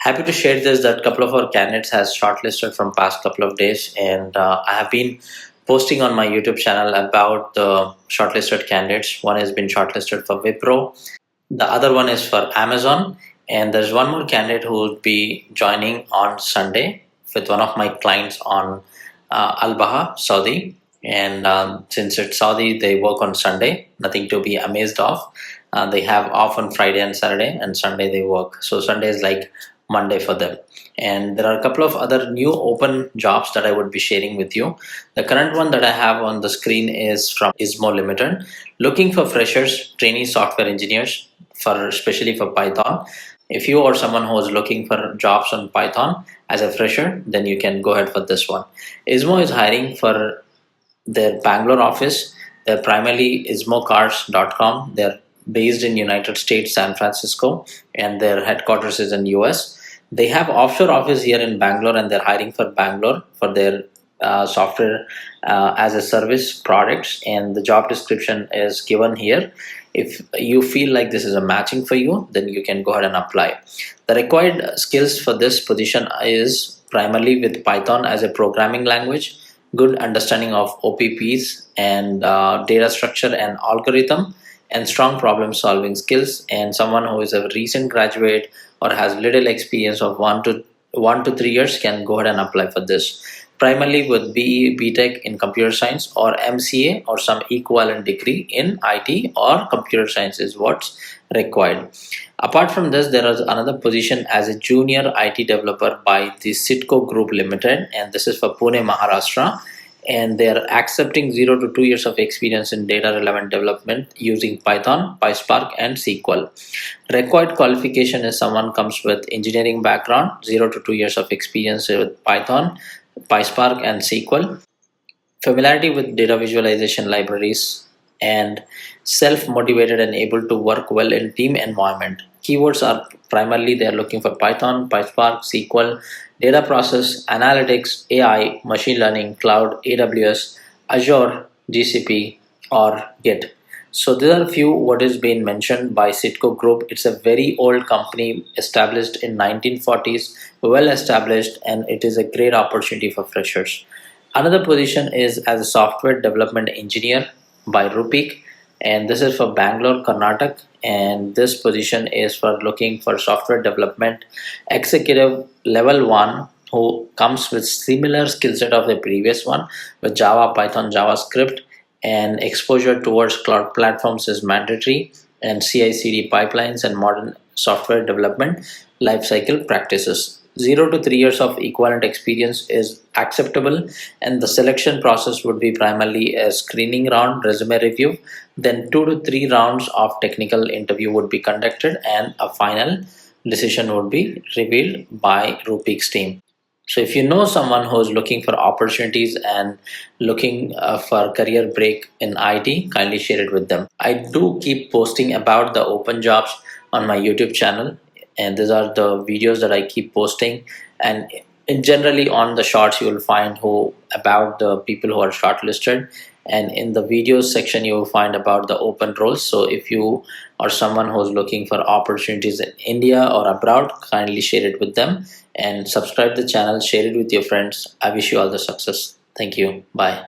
Happy to share this that couple of our candidates has shortlisted from past couple of days, and I have been posting on my YouTube channel about the shortlisted candidates. One has been shortlisted for Wipro, the other one is for Amazon, and there's one more candidate who will be joining on Sunday with one of my clients on Al Baha, Saudi. And since it's Saudi, they work on Sunday. Nothing to be amazed of. They have off on Friday and Saturday, and Sunday they work. So Sunday is like Monday for them. And there are a couple of other new open jobs that I would be sharing with you. The current one that I have on the screen is from Izmo Limited, looking for freshers, trainee software engineers, for especially for Python. If you are someone who is looking for jobs on Python as a fresher, then you can go ahead for this one. Izmo is hiring for their Bangalore office. They're primarily izmocars.com. They're based in United States, San Francisco, and their headquarters is in US. They have offshore office here in Bangalore, and they're hiring for Bangalore for their software as a service products, and the job description is given here. If you feel like this is a matching for you, then you can go ahead and apply. The required skills for this position is primarily with Python as a programming language, good understanding of OPPs and data structure and algorithm, and strong problem solving skills, and someone who is a recent graduate or has little experience of 1 to 3 years can go ahead and apply for this. Primarily with BE, BTech in computer science, or MCA or some equivalent degree in IT or computer science is what's required. Apart from this, there is another position as a junior IT developer by the Citco Group Limited, and this is for Pune, Maharashtra. And they are accepting 0 to 2 years of experience in data relevant development using Python, PySpark, and SQL. Required qualification is someone comes with engineering background, 0 to 2 years of experience with Python, PySpark, and SQL, familiarity with data visualization libraries, and self-motivated and able to work well in team environment. Keywords are primarily they are looking for Python, PySpark, SQL, data process, analytics, AI, machine learning, cloud, AWS, Azure, GCP, or Git. So there are a few what is being mentioned by Citco Group. It's a very old company established in 1940s, well established, and it is a great opportunity for freshers. Another position is as a software development engineer by Rupeek, and this is for Bangalore, Karnataka. And this position is for looking for software development executive level 1 who comes with similar skill set of the previous one with Java, Python, JavaScript, and exposure towards cloud platforms is mandatory, and CI/CD pipelines and modern software development lifecycle practices. 0 to 3 years of equivalent experience is acceptable, and the selection process would be primarily a screening round, resume review, then 2 to 3 rounds of technical interview would be conducted, and a final decision would be revealed by Rupeek's team. So if you know someone who's looking for opportunities and looking for career break in IT, kindly share it with them. I do keep posting about the open jobs on my YouTube channel, and these are the videos that I keep posting. And generally on the shorts you will find who about the people who are shortlisted, and in the videos section you will find about the open roles. So if you are someone who's looking for opportunities in India or abroad, kindly share it with them and subscribe the channel, share it with your friends. I wish you all the success. Thank you. Bye.